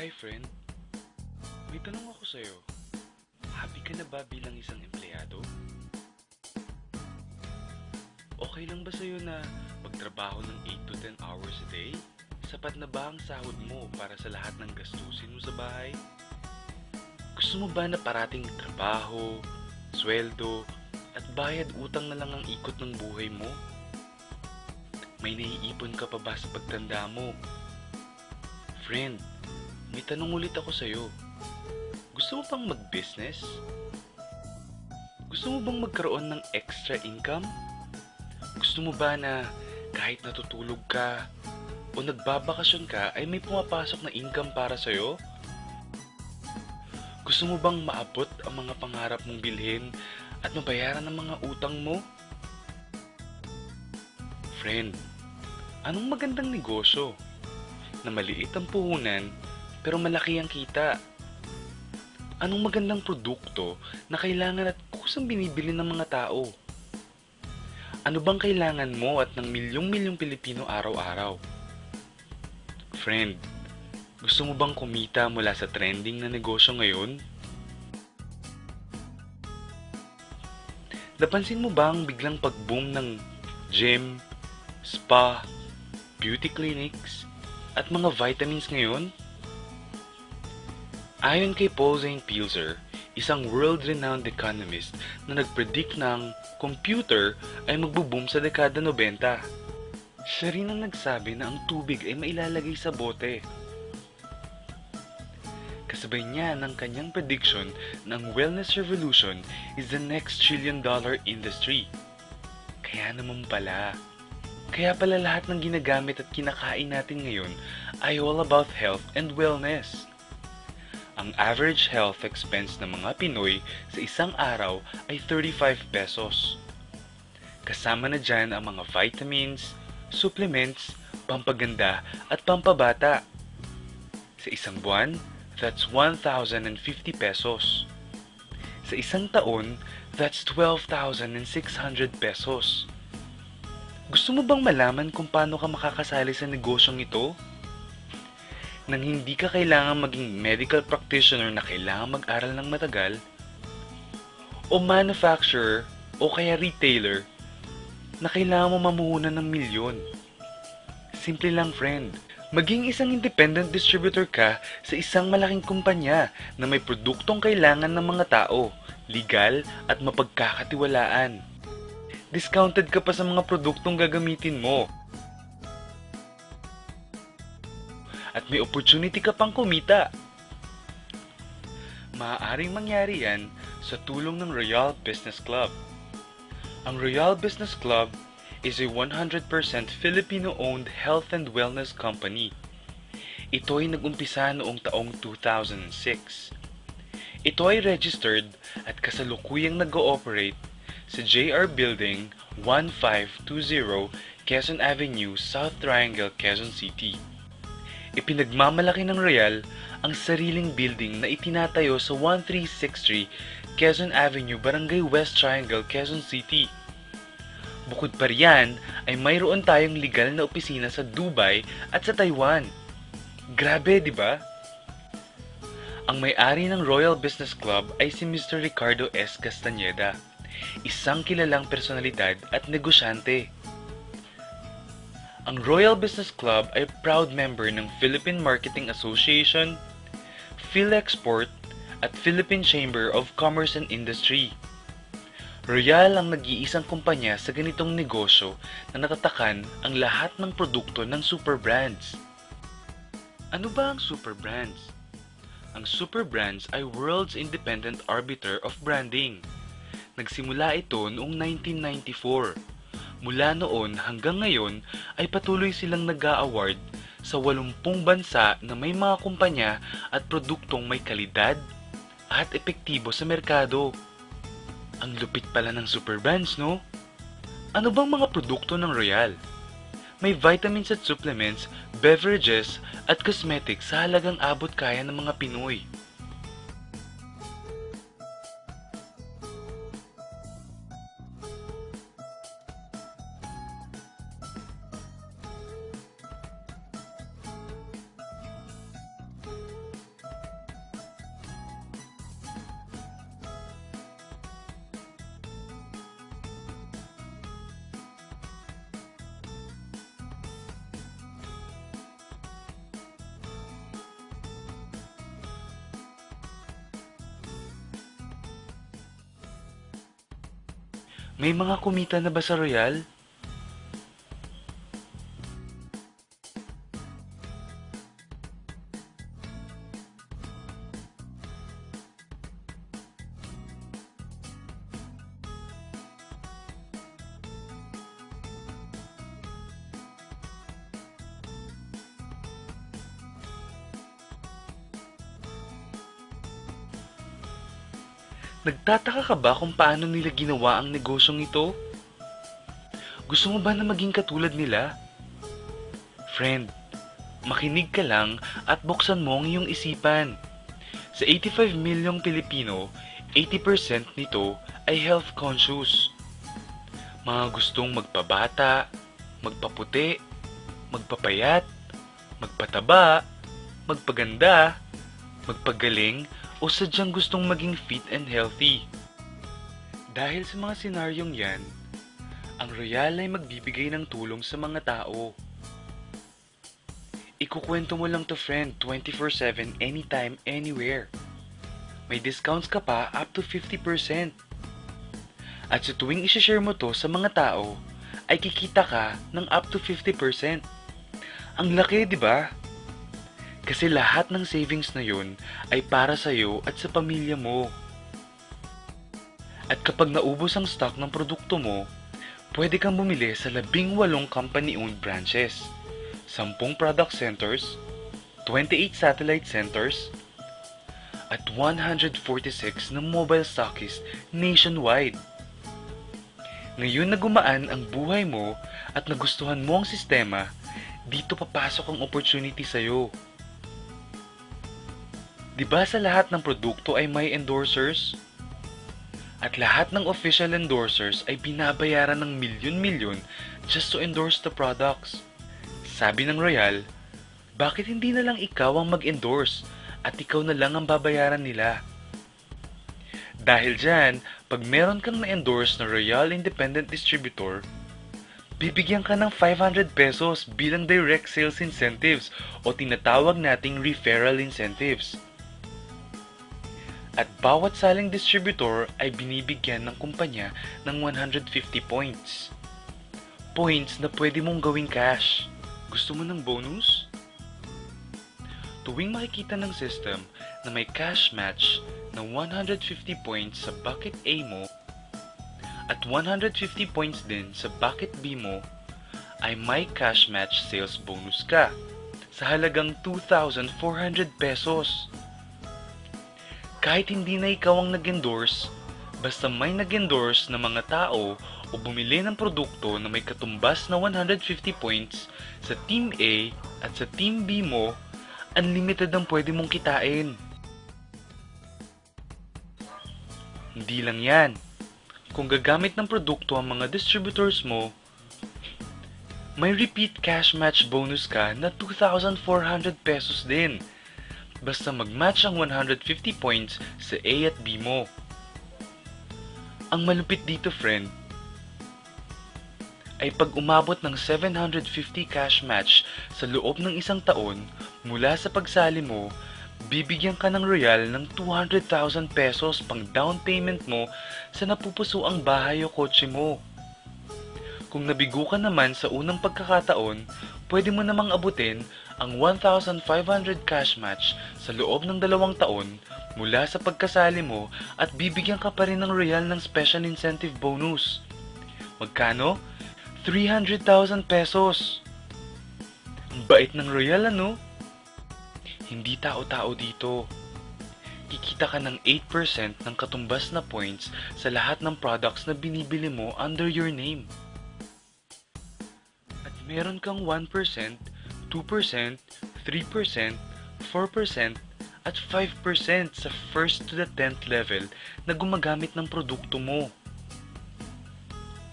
Hi friend, may tanong ako sa'yo. Happy ka na ba bilang isang empleyado? Okay lang ba sa'yo na magtrabaho ng 8 to 10 hours a day? Sapat na ba ang sahod mo para sa lahat ng gastusin mo sa bahay? Gusto mo ba na parating trabaho, sweldo, at bayad utang na lang ang ikot ng buhay mo? May naiipon ka pa ba sa pagtanda mo? Friend, may tanong ulit ako sa'yo. Gusto mo bang mag-business? Gusto mo bang magkaroon ng extra income? Gusto mo ba na kahit natutulog ka o nagbabakasyon ka ay may pumapasok na income para sa'yo? Gusto mo bang maabot ang mga pangarap mong bilhin at mabayaran ang mga utang mo? Friend, anong magandang negosyo na maliit ang puhunan pero malaki ang kita? Anong magandang produkto na kailangan at kusang binibili ng mga tao? Ano bang kailangan mo at ng milyong-milyong Pilipino araw-araw? Friend, gusto mo bang kumita mula sa trending na negosyo ngayon? Napansin mo ba ang biglang pag-boom ng gym, spa, beauty clinics, at mga vitamins ngayon? Ayon kay Paul Zane Pilzer, isang world-renowned economist na nag-predict ng computer ay magbo-boom sa dekada 90. Siya rin ang nagsabi na ang tubig ay mailalagay sa bote. Kasabay niya ng kanyang prediction na ang wellness revolution is the next trillion-dollar industry. Kaya naman pala. Kaya pala lahat ng ginagamit at kinakain natin ngayon ay all about health and wellness. Ang average health expense ng mga Pinoy sa isang araw ay 35 pesos. Kasama na dyan ang mga vitamins, supplements, pampaganda at pampabata. Sa isang buwan, that's 1,050 pesos. Sa isang taon, that's 12,600 pesos. Gusto mo bang malaman kung paano ka makakasali sa negosyong ito? Nang hindi ka kailangan maging medical practitioner na kailangan mag-aral ng matagal, o manufacturer o kaya retailer na kailangan mo mamuhunan ng milyon. Simple lang friend, maging isang independent distributor ka sa isang malaking kumpanya na may produktong kailangan ng mga tao, legal at mapagkakatiwalaan. Discounted ka pa sa mga produktong gagamitin mo. At may opportunity ka pang kumita. Maaaring mangyari yan sa tulong ng Royal Business Club. Ang Royal Business Club is a 100% Filipino-owned health and wellness company. Ito ay nag-umpisa noong taong 2006. Ito ay registered at kasalukuyang nag-ooperate sa JR Building 1520 Quezon Avenue, South Triangle, Quezon City. Ipinagmamalaki ng Royal ang sariling building na itinatayo sa 1363 Quezon Avenue, Barangay West Triangle, Quezon City. Bukod pa riyan ay mayroon tayong legal na opisina sa Dubai at sa Taiwan. Grabe, di ba? Ang may-ari ng Royal Business Club ay si Mr. Ricardo S. Castañeda, isang kilalang personalidad at negosyante. Ang Royal Business Club ay proud member ng Philippine Marketing Association, PhilExport, at Philippine Chamber of Commerce and Industry. Royal ang nag-iisang kumpanya sa ganitong negosyo na natatakan ang lahat ng produkto ng super brands. Ano ba ang super brands? Ang super brands ay world's independent arbiter of branding. Nagsimula ito noong 1994. Mula noon hanggang ngayon ay patuloy silang nag-a-award sa 80 bansa na may mga kumpanya at produktong may kalidad at epektibo sa merkado. Ang lupit pala ng super brands, no? Ano bang mga produkto ng Royal? May vitamins at supplements, beverages at cosmetics sa halagang abot kaya ng mga Pinoy. May mga kumita na ba sa Royal? Nagtataka ka ba kung paano nila ginawa ang negosyong ito? Gusto mo ba na maging katulad nila? Friend, makinig ka lang at buksan mo ang iyong isipan. Sa 85 milyong Pilipino, 80% nito ay health conscious. Mga gustong magpabata, magpaputi, magpapayat, magpataba, magpaganda, magpagaling, o sadyang gustong maging fit and healthy. Dahil sa mga senaryong yan, ang Royal ay magbibigay ng tulong sa mga tao. Ikukwento mo lang to friend 24/7 anytime, anywhere. May discounts ka pa up to 50%. At sa tuwing isashare mo to sa mga tao, ay kikita ka ng up to 50%. Ang laki, di ba? Kasi lahat ng savings na yun ay para sa'yo at sa pamilya mo. At kapag naubos ang stock ng produkto mo, pwede kang bumili sa 18 company-owned branches, 10 product centers, 28 satellite centers, at 146 na mobile stockists nationwide. Ngayon na gumaan ang buhay mo at nagustuhan mo ang sistema, dito papasok ang opportunity sa'yo. Diba sa lahat ng produkto ay may endorsers? At lahat ng official endorsers ay binabayaran ng milyon-milyon just to endorse the products. Sabi ng Royal, bakit hindi na lang ikaw ang mag-endorse at ikaw na lang ang babayaran nila? Dahil dyan, pag meron kang na-endorse na Royal Independent Distributor, bibigyan ka ng 500 pesos bilang direct sales incentives o tinatawag nating referral incentives. At bawat saling distributor ay binibigyan ng kumpanya ng 150 points. Points na pwede mong gawing cash. Gusto mo ng bonus? Tuwing makikita ng system na may cash match na 150 points sa bucket A mo at 150 points din sa bucket B mo, ay may cash match sales bonus ka sa halagang 2,400 pesos. Kahit hindi na ikaw ang nag-endorse, basta may nag-endorse na mga tao o bumili ng produkto na may katumbas na 150 points sa Team A at sa Team B mo, unlimited ang pwede mong kitain. Hindi lang yan. Kung gagamit ng produkto ang mga distributors mo, may repeat cash match bonus ka na 2,400 pesos din. Basta mag-match ang 150 points sa A at B mo. Ang malupit dito, friend, ay pag umabot ng 750 cash match sa loob ng isang taon mula sa pagsali mo, bibigyan ka ng Royal ng 200,000 pesos pang down payment mo sa napupusuang bahay o kotse mo. Kung nabigo ka naman sa unang pagkakataon, pwede mo namang abutin ang 1,500 cash match sa loob ng 2 taon mula sa pagkasali mo at bibigyan ka pa rin ng Royal ng special incentive bonus. Magkano? 300,000 pesos. Ang bait ng Royal, ano? Hindi tao-tao dito. Kikita ka ng 8% ng katumbas na points sa lahat ng products na binibili mo under your name. At meron kang 1%, 2%, 3%, 4%, at 5% sa first to the 10th level na gumagamit ng produkto mo.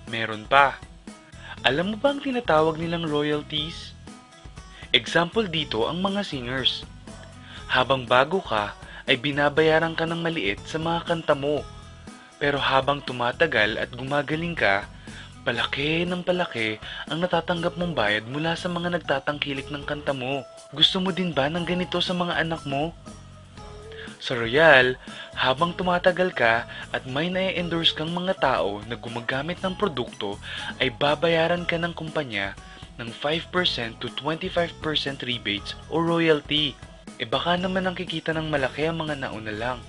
Meron pa. Alam mo ba ang tinatawag nilang royalties? Example dito ang mga singers. Habang bago ka, ay binabayaran ka ng maliit sa mga kanta mo. Pero habang tumatagal at gumagaling ka, palaki ng palaki ang natatanggap mong bayad mula sa mga nagtatangkilik ng kanta mo. Gusto mo din ba ng ganito sa mga anak mo? Sa Royal, habang tumatagal ka at may na-endorse kang mga tao na gumagamit ng produkto, ay babayaran ka ng kumpanya ng 5% to 25% rebates o royalty. E baka naman ang kikita ng malaki ang mga nauna lang.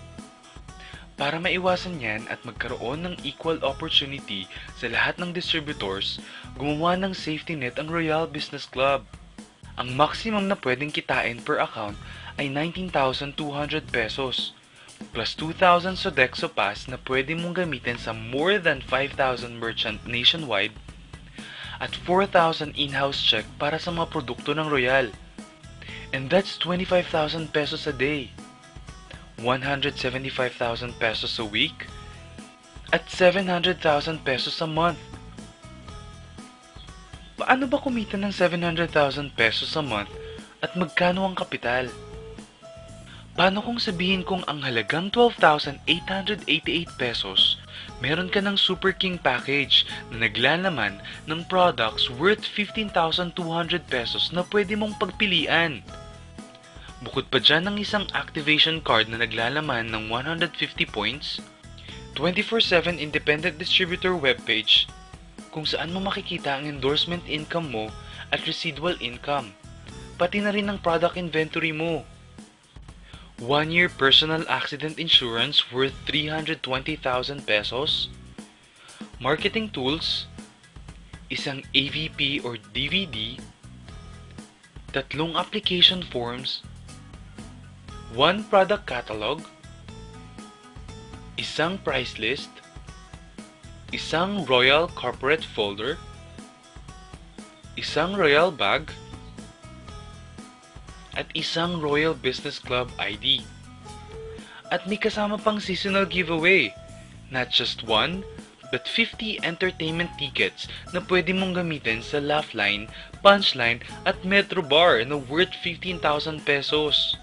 Para maiwasan yan at magkaroon ng equal opportunity sa lahat ng distributors, gumawa ng safety net ang Royal Business Club. Ang maximum na pwedeng kitain per account ay 19,200 pesos, plus 2,000 Sodexo Pass na pwede mong gamitin sa more than 5,000 merchant nationwide, at 4,000 in-house check para sa mga produkto ng Royal. And that's 25,000 pesos a day, 175,000 pesos a week, at 700,000 pesos a month. Paano ba kumita ng 700,000 pesos a month at magkano ang kapital? Paano kung sabihin kong ang halagang 12,888 pesos, meron ka ng Super King Package na naglalaman ng products worth 15,200 pesos na pwede mong pagpilian. Bukod pa dyan ng isang activation card na naglalaman ng 150 points, 24/7 independent distributor webpage kung saan mo makikita ang endorsement income mo at residual income, pati na rin ang product inventory mo. 1-year personal accident insurance worth 320,000 pesos, marketing tools, isang AVP or DVD, 3 application forms, 1 product catalog, isang price list, isang Royal Corporate Folder, isang Royal Bag, at isang Royal Business Club ID. At may kasama pang seasonal giveaway, not just 1, but 50 entertainment tickets na pwede mong gamitin sa Laugh-Line, Punchline at Metro Bar na worth 15,000 pesos.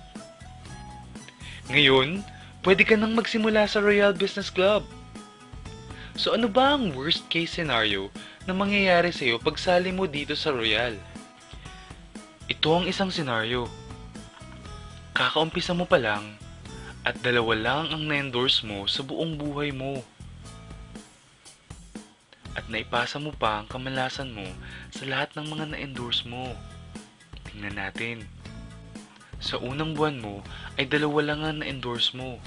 Ngayon, pwede ka nang magsimula sa Royal Business Club. So ano ba ang worst case scenario na mangyayari sa'yo pag sali mo dito sa Royal? Ito ang isang scenario. Kakaumpisa mo pa lang at 2 lang ang na-endorse mo sa buong buhay mo. At naipasa mo pa ang kamalasan mo sa lahat ng mga na-endorse mo. Tingnan natin. Sa unang buwan mo ay 2 lang ang na-endorse mo.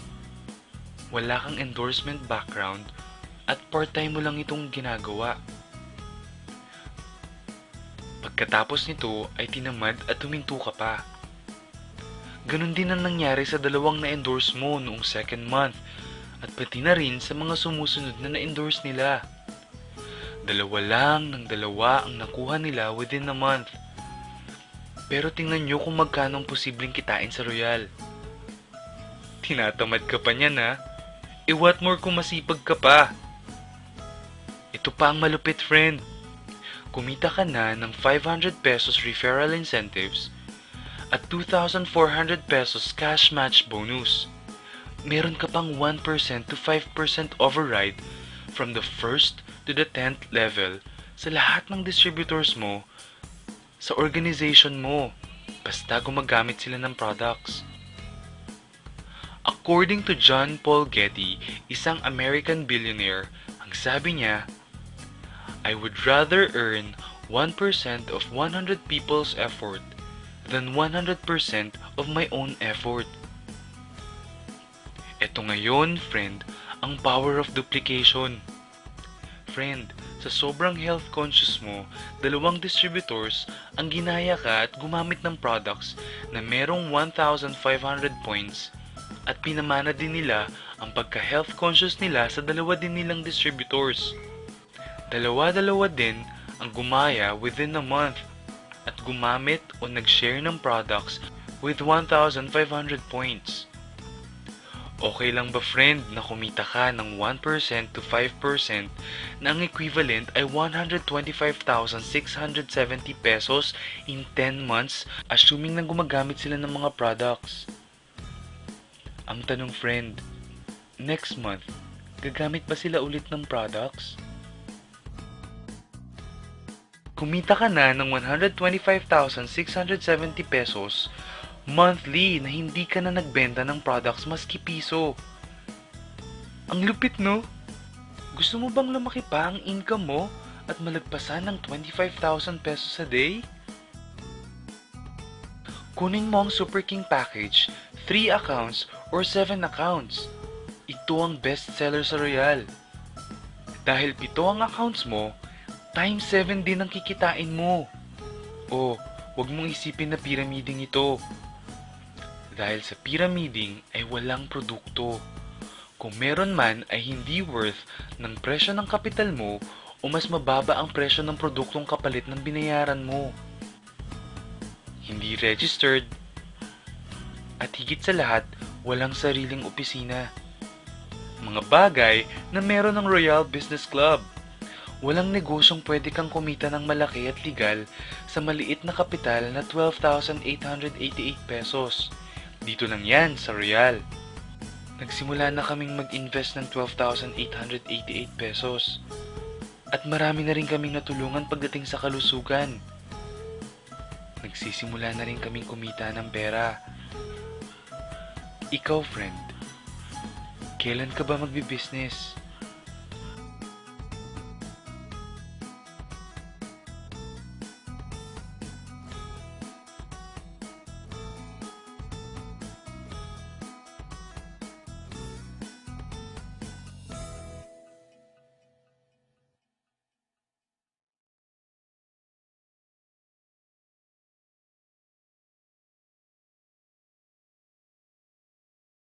Wala kang endorsement background at part-time mo lang itong ginagawa. Pagkatapos nito ay tinamad at huminto ka pa. Ganon din ang nangyari sa 2 na-endorse mo noong second month at pati na rin sa mga sumusunod na na-endorse nila. 2 lang ng 2 ang nakuha nila within a month. Pero tingnan nyo kung magkano ang posibleng kitain sa Royal. Tinatamad ka pa niyan ha? What more kung masipag ka pa? Ito pa ang malupit, friend. Kumita ka na ng 500 pesos referral incentives at 2,400 pesos cash match bonus. Meron ka pang 1% to 5% override from the 1st to the 10th level sa lahat ng distributors mo sa organization mo, basta gumagamit sila ng products. According to John Paul Getty, isang American billionaire, ang sabi niya, I would rather earn 1% of 100 people's effort than 100% of my own effort. Ito ngayon, friend, ang power of duplication. Friend, sa sobrang health conscious mo, 2 distributors ang ginaya ka at gumamit ng products na merong 1,500 points at pinamana din nila ang pagka-health conscious nila sa 2 din nilang distributors. 2 din ang gumaya within a month at gumamit o nag-share ng products with 1,500 points. Okay lang ba, friend, na kumita ka ng 1% to 5% na ang equivalent ay 125,670 pesos in 10 months assuming na gumagamit sila ng mga products? Ang tanong, friend, next month, gagamit ba sila ulit ng products? Kumita ka na ng 125,670 pesos monthly na hindi ka na nagbenta ng products maski piso. Ang lupit, no? Gusto mo bang lumaki pa ang income mo at malagpasan ng 25,000 pesos a day? Kunin mo ang Super King Package, 3 accounts or 7 accounts. Ito ang best seller sa Royal. Dahil 7 ang accounts mo, times 7 din ang kikitain mo. O, wag mong isipin na pyramiding ito. Dahil sa pyramiding ay walang produkto. Kung meron man ay hindi worth ng presyo ng kapital mo o mas mababa ang presyo ng produktong kapalit ng binayaran mo. Hindi registered, at higit sa lahat, walang sariling opisina. Mga bagay na meron ng Royal Business Club. Walang negosyong pwede kang kumita ng malaki at legal sa maliit na kapital na 12,888 pesos. Dito lang yan sa Royal. Nagsimula na kaming mag-invest ng 12,888 pesos. At marami na rin kaming natulungan pagdating sa kalusugan. Nagsisimula na rin kaming kumita ng pera. Ikaw, friend, kailan ka ba magbi-business?